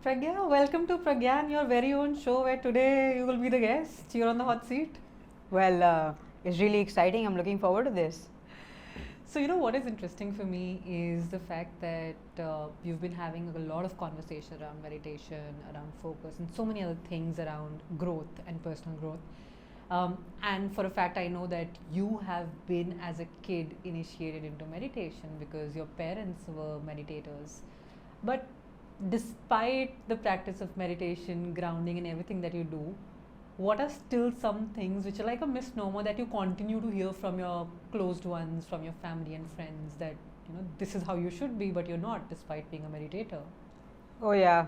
Pragya, welcome to Pragyaan, your very own show where today you will be the guest. You're on the hot seat. Well, it's really exciting. I'm looking forward to this. So, what is interesting for me is the fact that you've been having a lot of conversation around meditation, around focus, and so many other things around growth and personal growth. And for a fact, I know that you have been, as a kid, initiated into meditation because your parents were meditators. But despite the practice of meditation, grounding, and everything that you do, what are still some things which are like a misnomer that you continue to hear from your closed ones, from your family and friends, that this is how you should be, but you're not, despite being a meditator? Oh yeah,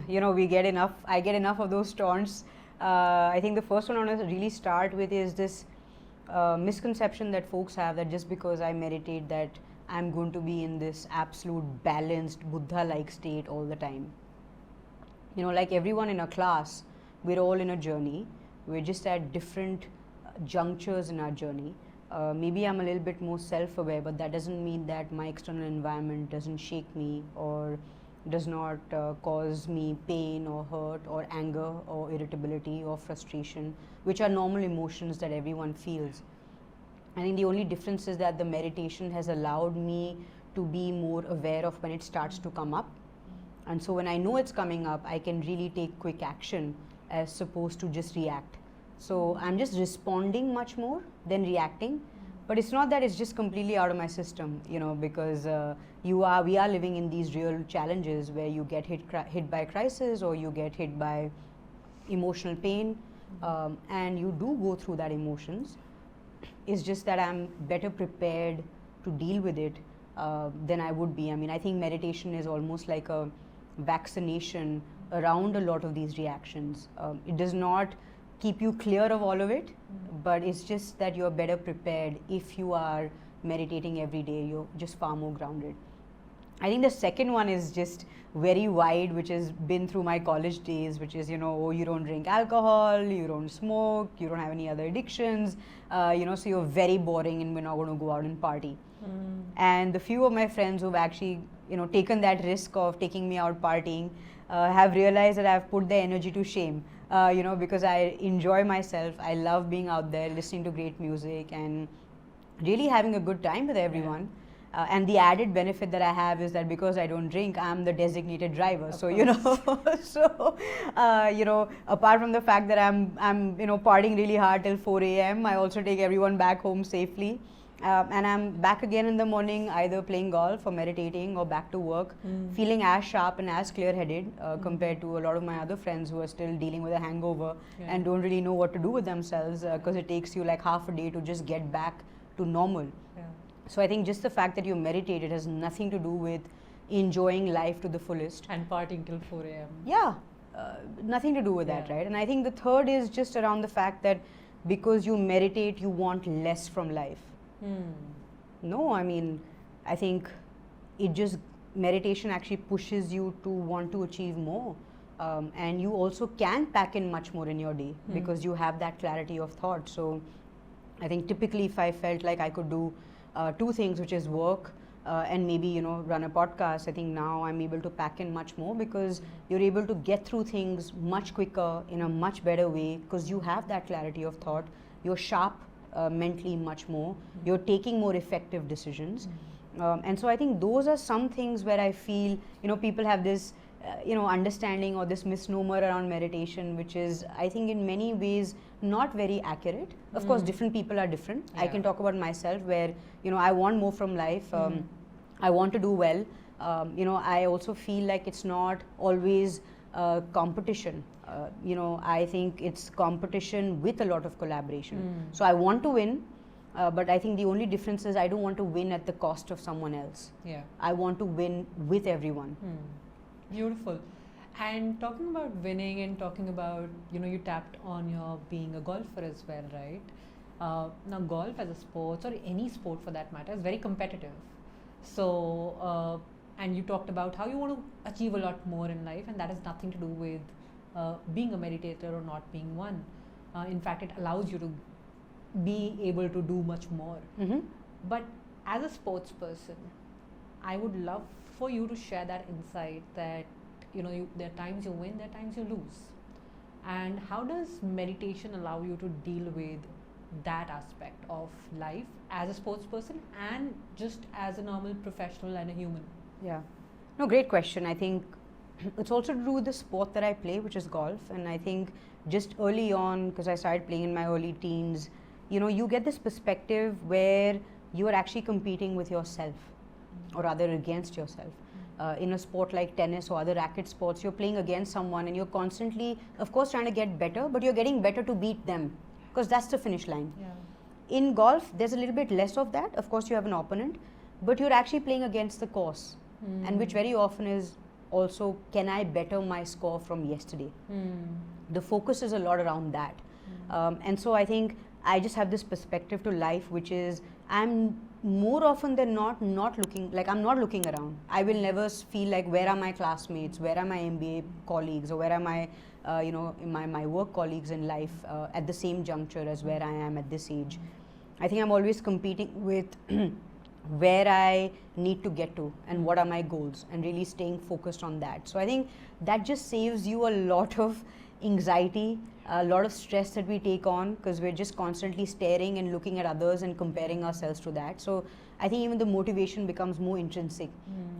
we get enough. I get enough of those taunts. I think the first one I want to really start with is this misconception that folks have that just because I meditate, that I'm going to be in this absolute balanced Buddha-like state all the time. Like everyone in a class, we're all in a journey. We're just at different junctures in our journey. Maybe I'm a little bit more self-aware, but that doesn't mean that my external environment doesn't shake me or does not cause me pain or hurt or anger or irritability or frustration, which are normal emotions that everyone feels. I think the only difference is that the meditation has allowed me to be more aware of when it starts to come up. And so when I know it's coming up, I can really take quick action as opposed to just react. So I'm just responding much more than reacting. But it's not that it's just completely out of my system, because we are living in these real challenges where you get hit by crisis or you get hit by emotional pain, and you do go through that emotions. It's just that I'm better prepared to deal with it than I would be. I think meditation is almost like a vaccination around a lot of these reactions. It does not keep you clear of all of it, but it's just that you're better prepared. If you are meditating every day, you're just far more grounded. I think the second one is just very wide, which has been through my college days, which is, oh, you don't drink alcohol, you don't smoke, you don't have any other addictions, so you're very boring and we're not going to go out and party. And the few of my friends who've actually, taken that risk of taking me out partying have realized that I've put their energy to shame, because I enjoy myself. I love being out there, listening to great music and really having a good time with everyone. Yeah. And the added benefit that I have is that because I don't drink, I'm the designated driver. So apart from the fact that I'm partying really hard till 4 a.m., I also take everyone back home safely. And I'm back again in the morning, either playing golf or meditating or back to work, feeling as sharp and as clear-headed compared to a lot of my other friends who are still dealing with a hangover and don't really know what to do with themselves, because it takes you like half a day to just get back to normal. Yeah. So I think just the fact that you meditate, it has nothing to do with enjoying life to the fullest. And partying till 4 a.m. Yeah, nothing to do with that, right? And I think the third is just around the fact that because you meditate, you want less from life. No, I think meditation actually pushes you to want to achieve more. And you also can pack in much more in your day because you have that clarity of thought. So I think typically if I felt like I could do two things, which is work and maybe run a podcast, I think now I'm able to pack in much more because you're able to get through things much quicker in a much better way because you have that clarity of thought. You're sharp mentally much more. You're taking more effective decisions. And so I think those are some things where I feel people have this understanding or this misnomer around meditation, which is, I think, in many ways not very accurate. Of course, different people are different. Yeah. I can talk about myself where, I want more from life. I want to do well. I also feel like it's not always competition. I think it's competition with a lot of collaboration. So I want to win. But I think the only difference is I don't want to win at the cost of someone else. Yeah. I want to win with everyone. Beautiful. And talking about winning and talking about, you tapped on your being a golfer as well, right? Now, golf as a sport, or any sport for that matter, is very competitive. So, and you talked about how you want to achieve a lot more in life, and that has nothing to do with being a meditator or not being one. In fact, it allows you to be able to do much more. But as a sports person, I would love for you to share that insight that there are times you win, there are times you lose. And how does meditation allow you to deal with that aspect of life as a sports person and just as a normal professional and a human? Yeah. No, great question. I think it's also to do with the sport that I play, which is golf. And I think just early on, because I started playing in my early teens, you get this perspective where you are actually competing with yourself, or rather against yourself. In a sport like tennis or other racket sports, you're playing against someone and you're constantly, of course, trying to get better, but you're getting better to beat them, because that's the finish line. Yeah. In golf, there's a little bit less of that. Of course, you have an opponent, but you're actually playing against the course, and which very often is also, can I better my score from yesterday? The focus is a lot around that. And so I think I just have this perspective to life, which is I'm more often than not looking, like I'm not looking around. I will never feel like, where are my classmates, where are my MBA colleagues, or where are my my work colleagues in life at the same juncture as where I am at this age. I think I'm always competing with where I need to get to and what are my goals, and really staying focused on that. So I think that just saves you a lot of anxiety, a lot of stress that we take on, because we're just constantly staring and looking at others and comparing ourselves to that. So I think even the motivation becomes more intrinsic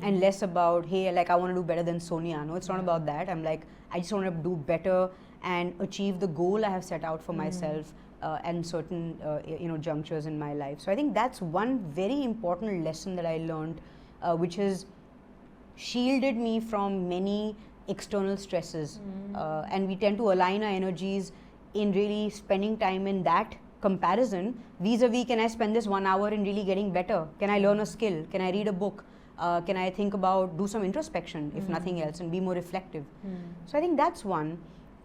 and less about, hey, like I want to do better than Sonia. No, it's not about that. I'm like, I just want to do better and achieve the goal I have set out for myself and certain junctures in my life. So I think that's one very important lesson that I learned, which has shielded me from many external stresses, and we tend to align our energies in really spending time in that comparison vis-a-vis, can I spend this 1 hour in really getting better? Can I learn a skill? Can I read a book? Can I think about, do some introspection, if nothing else, and be more reflective? So I think that's one.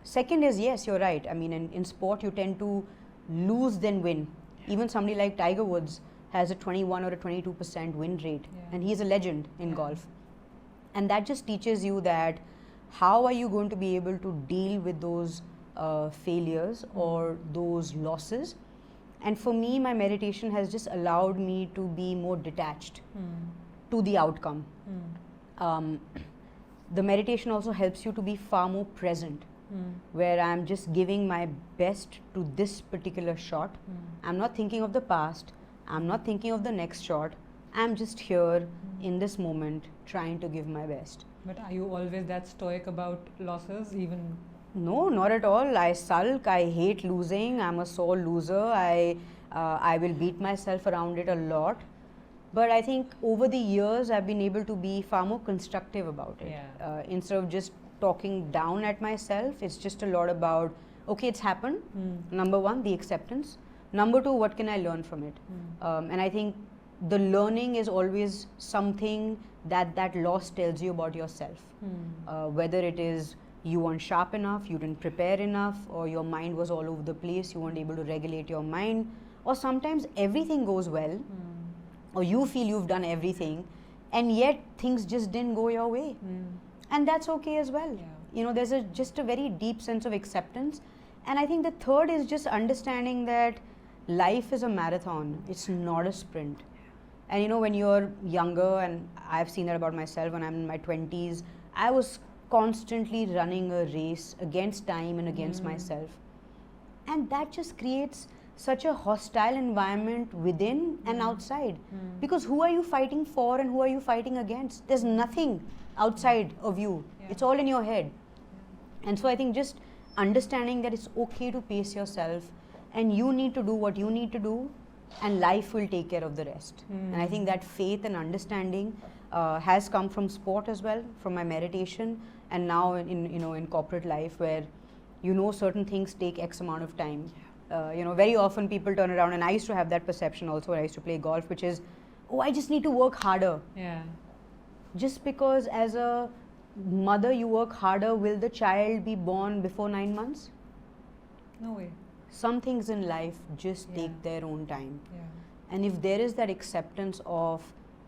Second is, yes, you're right. I mean, in sport, you tend to lose than win. Even somebody like Tiger Woods has a 21 or a 22% win rate, and he's a legend in golf. And that just teaches you that how are you going to be able to deal with those failures or those losses. And for me, my meditation has just allowed me to be more detached to the outcome. The meditation also helps you to be far more present, where I'm just giving my best to this particular shot. I'm not thinking of the past, I'm not thinking of the next shot, I'm just here in this moment trying to give my best. But are you always that stoic about losses, even? No, not at all. I sulk, I hate losing, I'm a sore loser, I will beat myself around it a lot. But I think over the years I've been able to be far more constructive about it. Instead of just talking down at myself, it's just a lot about, okay, it's happened. Number one, the acceptance. Number two, what can I learn from it? And I think the learning is always something that loss tells you about yourself. Whether it is you weren't sharp enough, you didn't prepare enough, or your mind was all over the place, you weren't able to regulate your mind, or sometimes everything goes well, or you feel you've done everything, and yet things just didn't go your way. And that's okay as well. There's just a very deep sense of acceptance. And I think the third is just understanding that life is a marathon, it's not a sprint. And when you're younger, and I've seen that about myself when I'm in my 20s, I was constantly running a race against time and against myself. And that just creates such a hostile environment within and outside. Because who are you fighting for and who are you fighting against? There's nothing outside of you. It's all in your head. And so I think just understanding that it's okay to pace yourself, and you need to do what you need to do, and life will take care of the rest. And I think that faith and understanding has come from sport as well, from my meditation, and now in corporate life, where certain things take X amount of time. Very often people turn around, and I used to have that perception also when I used to play golf, which is, oh, I just need to work harder. Just because as a mother you work harder, will the child be born before 9 months? No way. Some things in life just take their own time. And if there is that acceptance of,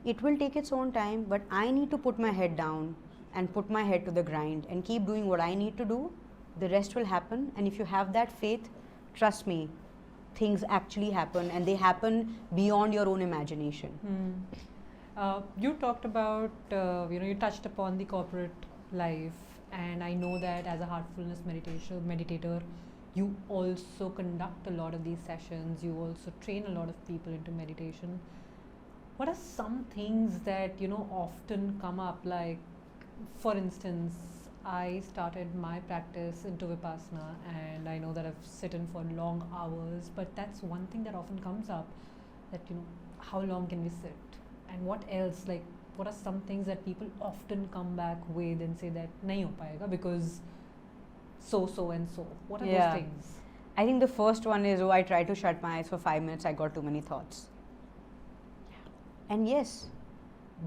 it will take its own time, but I need to put my head down and put my head to the grind and keep doing what I need to do, the rest will happen. And if you have that faith, trust me, things actually happen, and they happen beyond your own imagination. You talked about, you touched upon the corporate life And I know that as a heartfulness meditator, you also conduct a lot of these sessions, you also train a lot of people into meditation. What are some things that often come up? Like, for instance, I started my practice into Vipassana, and I know that I've sitting for long hours, but that's one thing that often comes up, that how long can we sit, and what else, like what are some things that people often come back with and say that nahi ho payega because so and so. What are those things? I think the first one is, I tried to shut my eyes for 5 minutes, I got too many thoughts. And yes,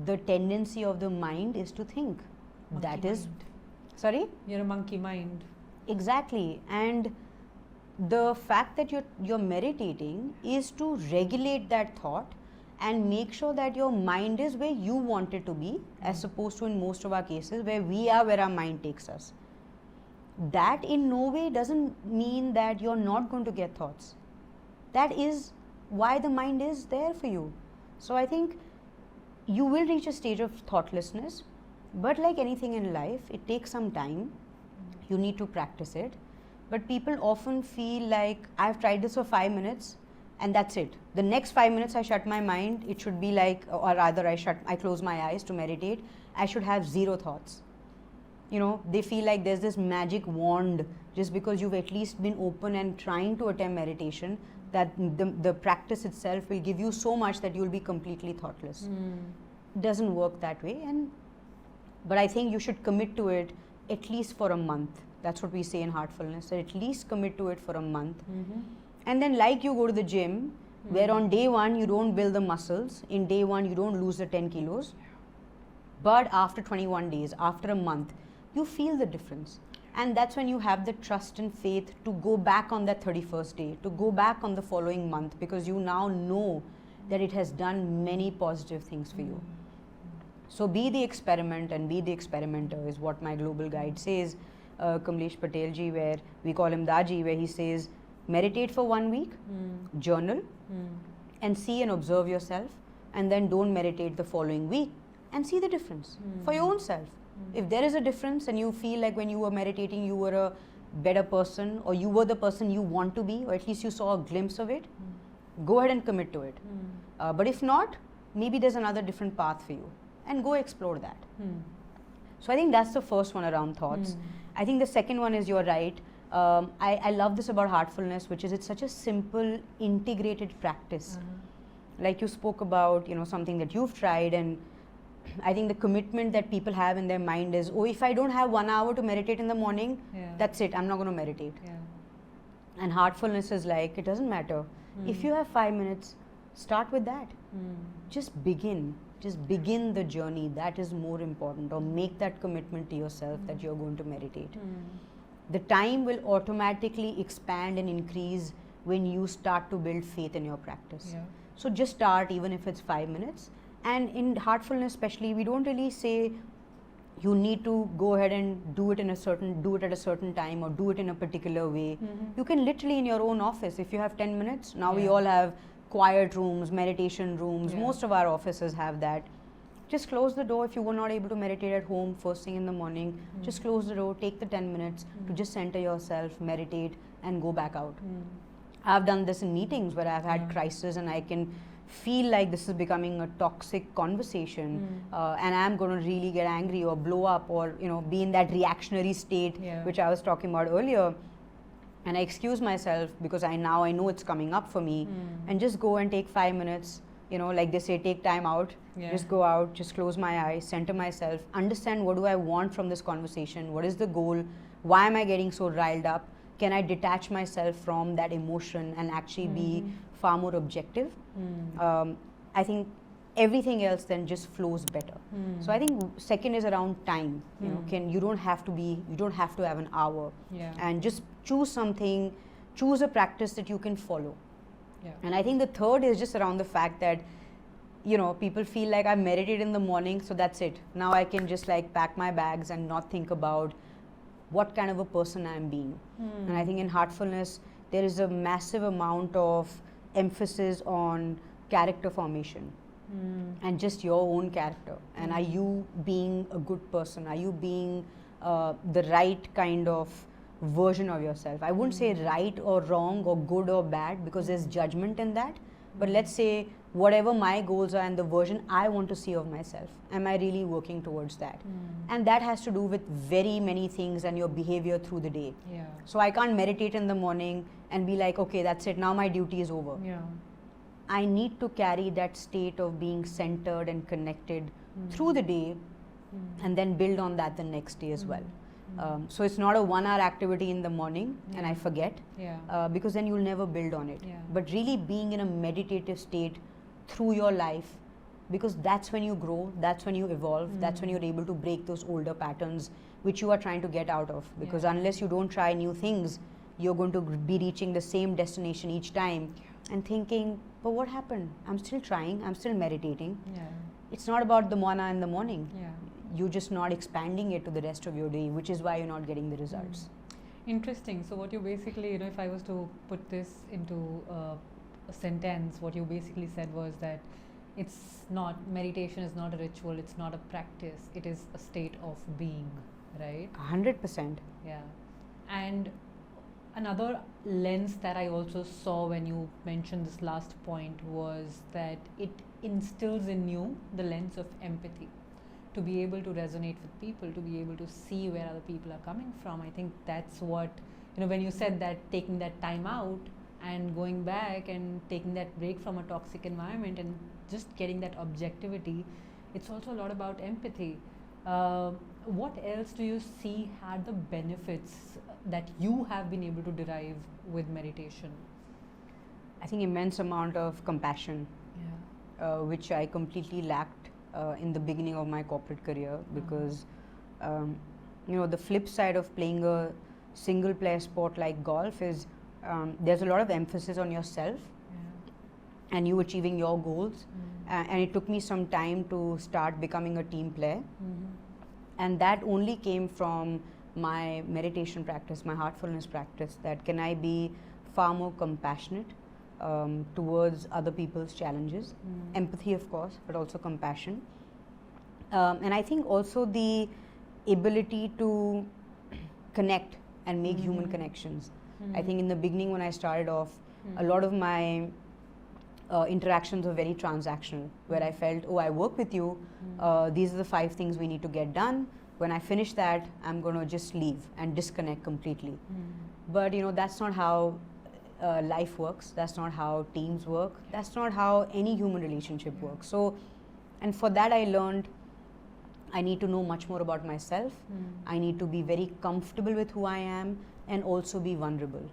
the tendency of the mind is to think. Monkey That is, mind. sorry? You're a monkey mind. Exactly. And the fact that you're meditating is to regulate that thought and make sure that your mind is where you want it to be, as opposed to in most of our cases where we are where our mind takes us. That in no way doesn't mean that you're not going to get thoughts. That is why the mind is there for you. So I think you will reach a stage of thoughtlessness, but like anything in life, it takes some time. You need to practice it. But people often feel like, I've tried this for 5 minutes and that's it. The next 5 minutes I shut my mind, it should be like, or rather I close my eyes to meditate, I should have zero thoughts. They feel like there's this magic wand, just because you've at least been open and trying to attempt meditation, that the practice itself will give you so much that you'll be completely thoughtless. It doesn't work that way. But I think you should commit to it at least for a month. That's what we say in heartfulness, that at least commit to it for a month. And then, like you go to the gym, where on day 1 you don't build the muscles, in day 1 you don't lose the 10 kilos, but after 21 days, after a month, you feel the difference. And that's when you have the trust and faith to go back on that 31st day, to go back on the following month, because you now know that it has done many positive things for you. So be the experiment and be the experimenter is what my global guide says, Kamlesh Patel ji, where we call him Daji, where he says, meditate for 1 week, journal, and see and observe yourself, and then don't meditate the following week, and see the difference for your own self. If there is a difference and you feel like when you were meditating you were a better person, or you were the person you want to be, or at least you saw a glimpse of it, go ahead and commit to it. But if not, maybe there's another different path for you, and go explore that. So I think that's the first one around thoughts. I think the second one is, you're right. I love this about heartfulness, which is it's such a simple, integrated practice. Like you spoke about, something that you've tried, and I think the commitment that people have in their mind is, if I don't have 1 hour to meditate in the morning, that's it, I'm not going to meditate. And heartfulness is like, it doesn't matter. If you have 5 minutes, start with that. Just begin the journey. That is more important, or make that commitment to yourself that you're going to meditate. The time will automatically expand and increase when you start to build faith in your practice. So just start, even if it's 5 minutes. And in heartfulness especially, we don't really say you need to go ahead and do it at a certain time, or do it in a particular way. You can literally in your own office, if you have 10 minutes, now we all have quiet rooms, meditation rooms, most of our offices have that. Just close the door. If you were not able to meditate at home first thing in the morning, just close the door, take the 10 minutes to just center yourself, meditate, and go back out. I've done this in meetings where I've had crisis, and I can feel like this is becoming a toxic conversation, and I'm going to really get angry or blow up, or be in that reactionary state which I was talking about earlier. And I excuse myself because I know it's coming up for me, and just go and take 5 minutes. Like they say, take time out. Just go out, just close my eyes, center myself, understand what do I want from this conversation, what is the goal, why am I getting so riled up, can I detach myself from that emotion and actually be far more objective. I think everything else then just flows better. So I think second is around time. You don't have to have an hour, and just choose something, choose a practice that you can follow. And I think the third is just around the fact that people feel like I meditate in the morning, so that's it, now I can just like pack my bags and not think about what kind of a person I'm being. And I think in heartfulness there is a massive amount of emphasis on character formation, and just your own character, and are you being a good person, are you being the right kind of version of yourself. I wouldn't say right or wrong or good or bad, because there's judgment in that. But let's say whatever my goals are and the version I want to see of myself, am I really working towards that? And that has to do with very many things and your behavior through the day. Yeah. So I can't meditate in the morning and be like, okay, that's it, now my duty is over. Yeah. I need to carry that state of being centered and connected through the day, and then build on that the next day as well. So it's not a 1 hour activity in the morning and I forget, because then you'll never build on it. But really being in a meditative state through your life, because that's when you grow, that's when you evolve, that's when you're able to break those older patterns which you are trying to get out of. Because unless you don't try new things, you're going to be reaching the same destination each time and thinking, but what happened? I'm still trying, I'm still meditating. It's not about the 1 hour in the morning. You're just not expanding it to the rest of your day, which is why you're not getting the results. Interesting. So what you basically, if I was to put this into a sentence, what you basically said was that meditation is not a ritual, it's not a practice, it is a state of being, right? 100%. Yeah. And another lens that I also saw when you mentioned this last point was that it instills in you the lens of empathy, to be able to resonate with people, to be able to see where other people are coming from. I think that's what, when you said that taking that time out and going back and taking that break from a toxic environment and just getting that objectivity, it's also a lot about empathy. What else do you see had the benefits that you have been able to derive with meditation? I think immense amount of compassion, which I completely lacked in the beginning of my corporate career, because the flip side of playing a single player sport like golf is there's a lot of emphasis on yourself and you achieving your goals, and it took me some time to start becoming a team player, and that only came from my meditation practice, my heartfulness practice, that can I be far more compassionate towards other people's challenges. Empathy, of course, but also compassion. And I think also the ability to connect and make human connections. I think in the beginning when I started off, a lot of my interactions were very transactional, where I felt, oh, I work with you, these are the 5 things we need to get done. When I finish that, I'm going to just leave and disconnect completely. But that's not how life works, that's not how teams work, that's not how any human relationship works. So, and for that I learned I need to know much more about myself. I need to be very comfortable with who I am and also be vulnerable,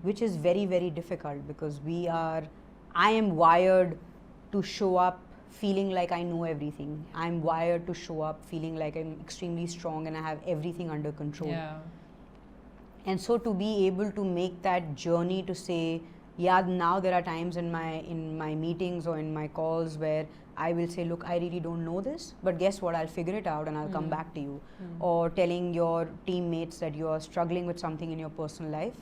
which is very, very difficult, because I am wired to show up feeling like I know everything. I'm wired to show up feeling like I'm extremely strong and I have everything under control. And so to be able to make that journey to say, now there are times in my meetings or in my calls where I will say, look, I really don't know this, but guess what, I'll figure it out and I'll come back to you. Or telling your teammates that you are struggling with something in your personal life.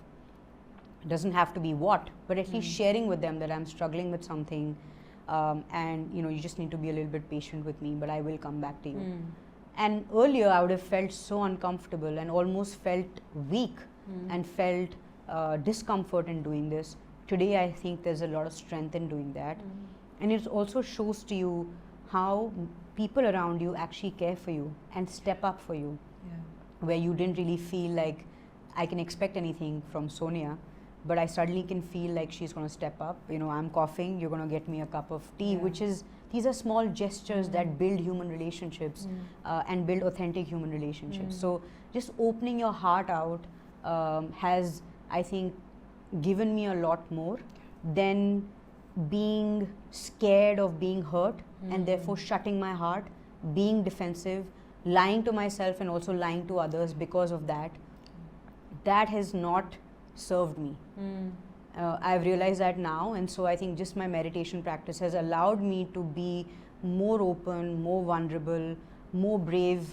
It doesn't have to be what, but at least sharing with them that I'm struggling with something, and you just need to be a little bit patient with me, but I will come back to you. And earlier I would have felt so uncomfortable and almost felt weak and felt discomfort in doing this. Today I think there's a lot of strength in doing that. And it also shows to you how people around you actually care for you and step up for you, where you didn't really feel like I can expect anything from Sonia, but I suddenly can feel like she's going to step up. I'm coughing, you're going to get me a cup of tea, these are small gestures that build human relationships and build authentic human relationships. So just opening your heart out has, I think, given me a lot more than being scared of being hurt and therefore shutting my heart, being defensive, lying to myself and also lying to others because of that. That has not served me. I've realized that now, and so I think just my meditation practice has allowed me to be more open, more vulnerable, more brave.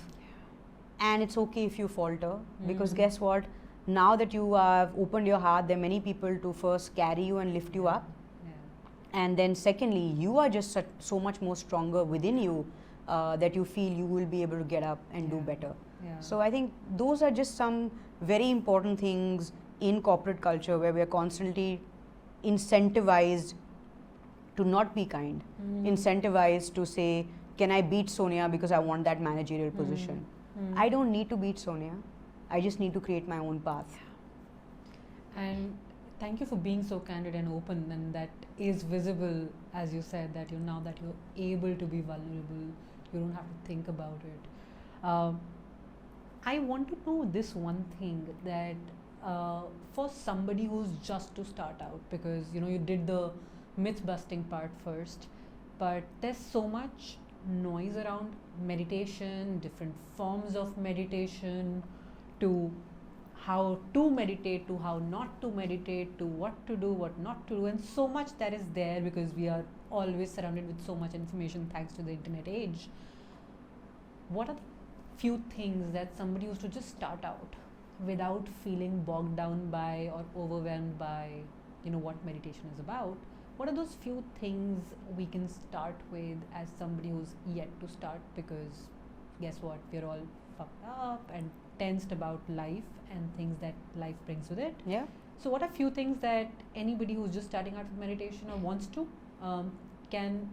And it's okay if you falter, because guess what? Now that you have opened your heart, there are many people to first carry you and lift you up. And then secondly, you are just so much more stronger within you that you feel you will be able to get up and do better. Yeah. So I think those are just some very important things in corporate culture where we are constantly incentivized to not be kind, incentivized to say, can I beat Sonia because I want that managerial position? I don't need to beat Sonia. I just need to create my own path. And thank you for being so candid and open, and that is visible, as you said, that now that you're able to be vulnerable, you don't have to think about it. I want to know this one thing, that for somebody who's just to start out, because you did the myth busting part first, but there's so much noise around meditation, different forms of meditation, to how to meditate, to how not to meditate, to what to do, what not to do, and so much that is there because we are always surrounded with so much information thanks to the internet age. What are the few things that somebody who's to just start out without feeling bogged down by or overwhelmed by what meditation is about? What are those few things we can start with as somebody who's yet to start? Because guess what, we're all fucked up and tensed about life and things that life brings with it. Yeah. So what are few things that anybody who's just starting out with meditation or wants to can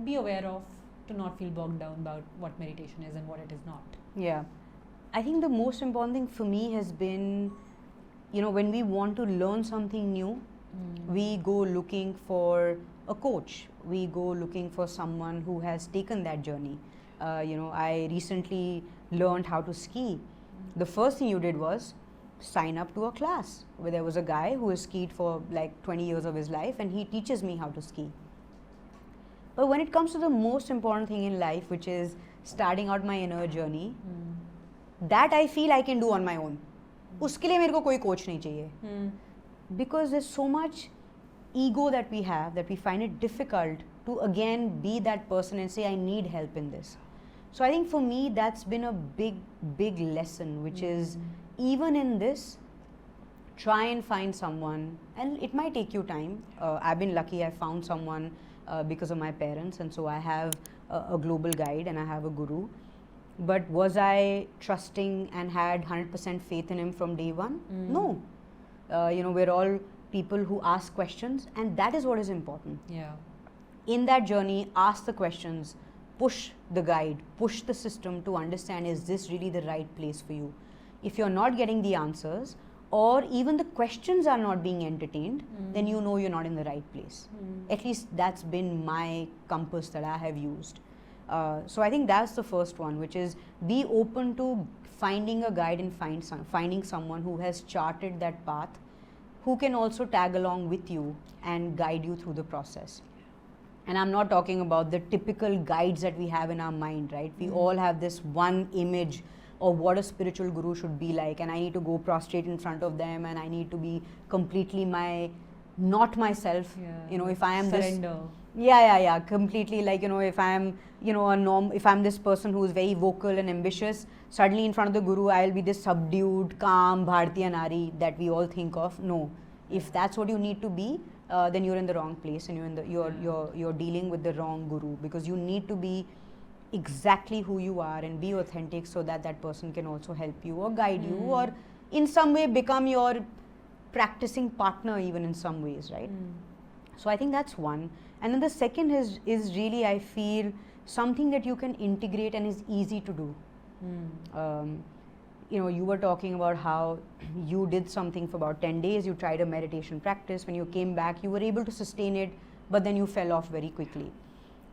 be aware of to not feel bogged down about what meditation is and what it is not? Yeah. I think the most important thing for me has been, when we want to learn something new, we go looking for a coach. We go looking for someone who has taken that journey. I recently learned how to ski. The first thing you did was sign up to a class where there was a guy who has skied for like 20 years of his life, and he teaches me how to ski. But when it comes to the most important thing in life, which is starting out my inner journey, that I feel I can do on my own. उसके लिए मेरे को कोई coach नहीं चाहिए. Because there's so much ego that we have that we find it difficult to again be that person and say I need help in this. So I think for me that's been a big lesson, which is even in this, try and find someone, and it might take you time. I've been lucky, I found someone because of my parents, and so I have a global guide and I have a guru. But was I trusting and had 100% faith in him from day one? No. We're all people who ask questions, and that is what is important. Yeah. In that journey, ask the questions, push the guide, push the system to understand, is this really the right place for you? If you're not getting the answers, or even the questions are not being entertained, then you know you're not in the right place. At least that's been my compass that I have used. So I think that's the first one, which is be open to finding a guide and finding someone who has charted that path, who can also tag along with you and guide you through the process. And I'm not talking about the typical guides that we have in our mind, right? We all have this one image of what a spiritual guru should be like, and I need to go prostrate in front of them, and I need to be completely not myself. Yeah. If I am surrender. Completely, like, if I am, if I'm this person who is very vocal and ambitious, suddenly in front of the guru, I'll be this subdued, calm, Bharatiya Nari that we all think of. No. If that's what you need to be, then you're in the wrong place, and you're dealing with the wrong guru, because you need to be exactly who you are and be authentic, so that that person can also help you or guide you, or in some way become your practicing partner even in some ways, right? So I think that's one. And then the second is really, I feel, something that you can integrate and is easy to do. You were talking about how you did something for about 10 days, you tried a meditation practice, when you came back you were able to sustain it, but then you fell off very quickly.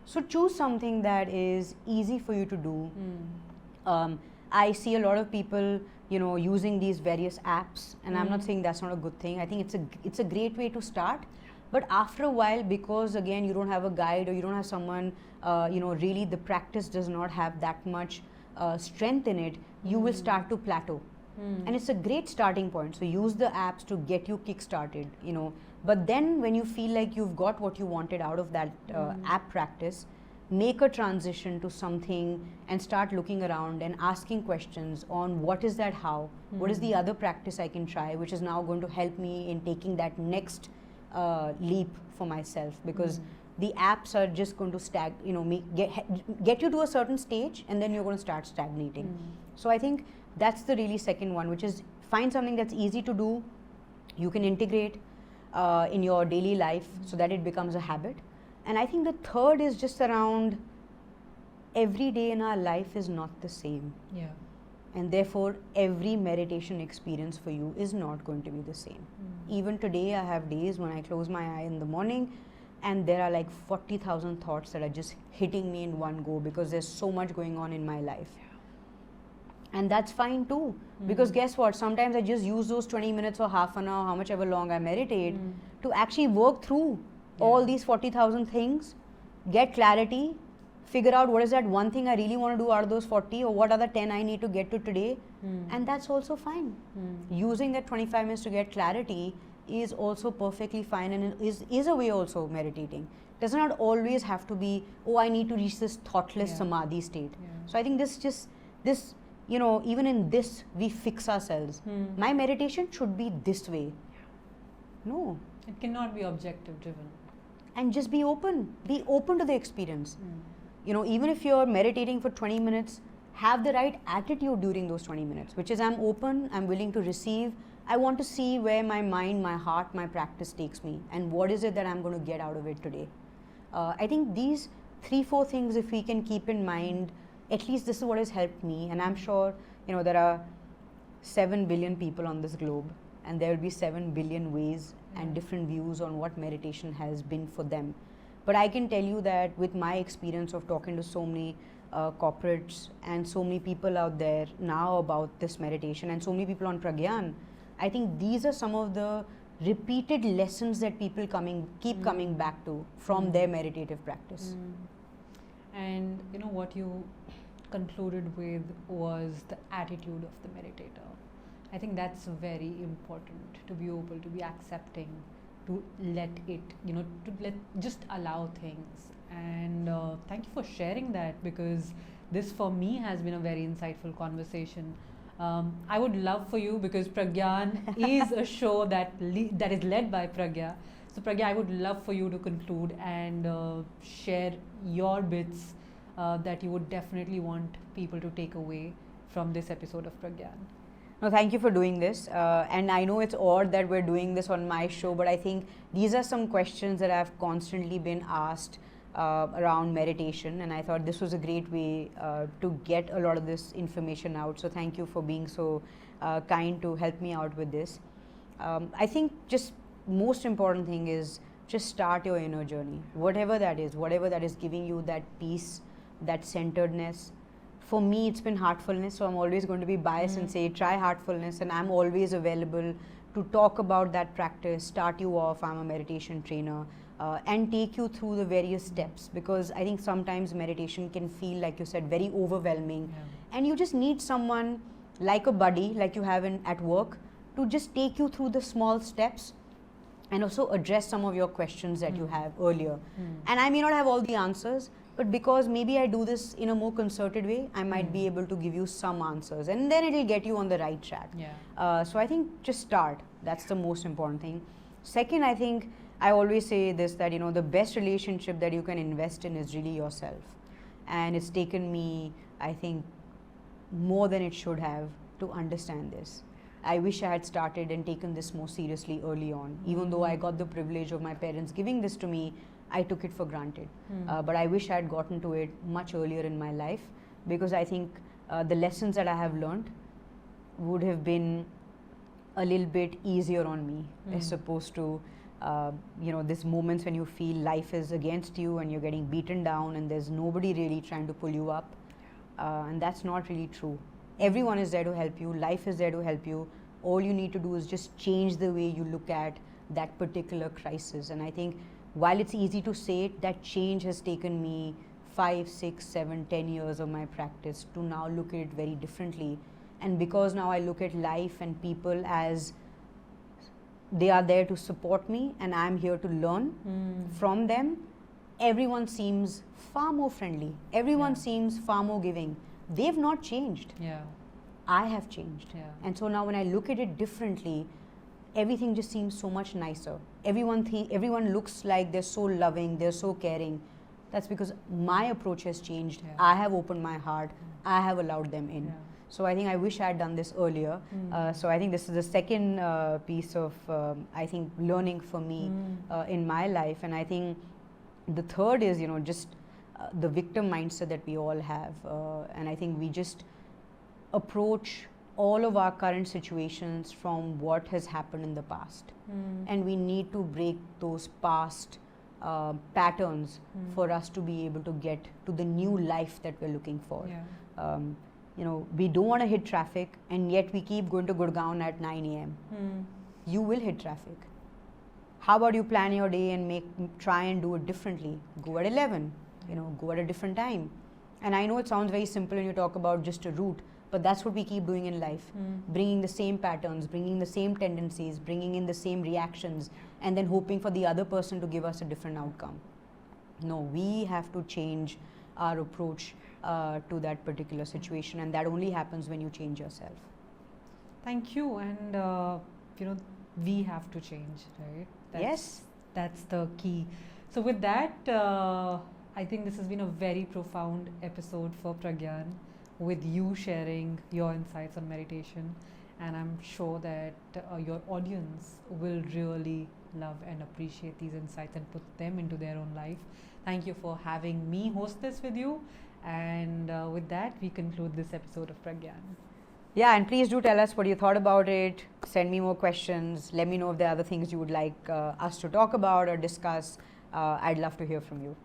So choose something that is easy for you to do. I see a lot of people, using these various apps, and I'm not saying that's not a good thing. I think it's a great way to start. But after a while, because again you don't have a guide, or you don't have someone, really the practice does not have that much strength in it, you will start to plateau. And it's a great starting point. So use the apps to get you kick-started, But then when you feel like you've got what you wanted out of that app practice, make a transition to something and start looking around and asking questions on what is that how, what is the other practice I can try, which is now going to help me in taking that next leap for myself, because the apps are just going to get you to a certain stage, and then you're going to start stagnating. So I think that's the really second one, which is find something that's easy to do, you can integrate in your daily life so that it becomes a habit. And I think the third is just around every day in our life is not the same. Yeah. And therefore, every meditation experience for you is not going to be the same. Even today, I have days when I close my eye in the morning and there are like 40,000 thoughts that are just hitting me in one go because there's so much going on in my life. And that's fine too, because guess what? Sometimes I just use those 20 minutes or half an hour, how much ever long I meditate, to actually work through all these 40,000 things, get clarity, figure out what is that one thing I really want to do out of those 40, or what are the 10 I need to get to today, and that's also fine. Using that 25 minutes to get clarity is also perfectly fine, and is a way also of meditating. Does not always have to be, oh, I need to reach this thoughtless samadhi state. So I think this, you know, even in this, we fix ourselves. My meditation should be this way. No. It cannot be objective driven. And just be open to the experience. You know, even if you're meditating for 20 minutes, have the right attitude during those 20 minutes, which is I'm open, I'm willing to receive. I want to see where my mind, my heart, my practice takes me, and what is it that I'm going to get out of it today. I think these 3-4 things, if we can keep in mind, at least this is what has helped me. And I'm sure, you know, there are 7 billion people on this globe, and there will be 7 billion ways and different views on what meditation has been for them. But I can tell you that with my experience of talking to so many corporates and so many people out there now about this meditation, and so many people on Pragyaan, I think these are some of the repeated lessons that people keep coming back to from their meditative practice. And you know what you concluded with was the attitude of the meditator. I think that's very important, to be able to be accepting, to let it, you know, to just allow things. And thank you for sharing that, because this for me has been a very insightful conversation. I would love for you, because Pragyaan is a show that is led by Pragya. So Pragya, I would love for you to conclude and share your bits that you would definitely want people to take away from this episode of Pragyaan. No, thank you for doing this. And I know it's odd that we're doing this on my show, but I think these are some questions that I've constantly been asked around meditation, and I thought this was a great way to get a lot of this information out. So thank you for being so kind to help me out with this. I think just most important thing is just start your inner journey, whatever that is giving you that peace, that centeredness. For me, it's been heartfulness, so I'm always going to be biased and say try heartfulness, and I'm always available to talk about that practice, start you off. I'm a meditation trainer, and take you through the various steps, because I think sometimes meditation can feel, like you said, very overwhelming, and you just need someone like a buddy, like you have at work, to just take you through the small steps and also address some of your questions that you have earlier. And I may not have all the answers, but because maybe I do this in a more concerted way, I might be able to give you some answers, and then it will get you on the right track. So I think just start. That's the most important thing. Second, I think I always say this, that, you know, the best relationship that you can invest in is really yourself. And it's taken me, I think, more than it should have to understand this. I wish I had started and taken this more seriously early on. Even though I got the privilege of my parents giving this to me, I took it for granted. But I wish I had gotten to it much earlier in my life, because I think the lessons that I have learned would have been a little bit easier on me, as opposed to you know, these moments when you feel life is against you and you're getting beaten down and there's nobody really trying to pull you up, and that's not really true. Everyone is there to help you, life is there to help you. All you need to do is just change the way you look at that particular crisis. And I think while it's easy to say it, that change has taken me 5, 6, 7, 10 years of my practice to now look at it very differently. And because now I look at life and people as they are there to support me and I'm here to learn from them, everyone seems far more friendly. Everyone seems far more giving. They've not changed. I have changed. And so now when I look at it differently, everything just seems so much nicer. Everyone looks like they're so loving, they're so caring. That's because my approach has changed. I have opened my heart. I have allowed them in. So I think I wish I had done this earlier. So I think this is the second piece of I think learning for me in my life. And I think the third is, you know, just the victim mindset that we all have. And I think we just approach all of our current situations from what has happened in the past. And we need to break those past patterns for us to be able to get to the new life that we're looking for. Yeah. You know, we don't want to hit traffic, and yet we keep going to Gurgaon at 9 a.m. You will hit traffic. How about you plan your day and try and do it differently? Go at 11, you know, go at a different time. And I know it sounds very simple when you talk about just a route, but that's what we keep doing in life. Bringing the same patterns, bringing the same tendencies, bringing in the same reactions, and then hoping for the other person to give us a different outcome. No, we have to change our approach to that particular situation, and that only happens when you change yourself. Thank you. And you know, we have to change, right? Yes. That's the key. So with that, I think this has been a very profound episode for Pragyaan, with you sharing your insights on meditation, and I'm sure that your audience will really love and appreciate these insights and put them into their own life. Thank you for having me host this with you, and with that we conclude this episode of Pragyaan. Yeah, and please do tell us what you thought about it. Send me more questions. Let me know if there are other things you would like us to talk about or discuss. I'd love to hear from you.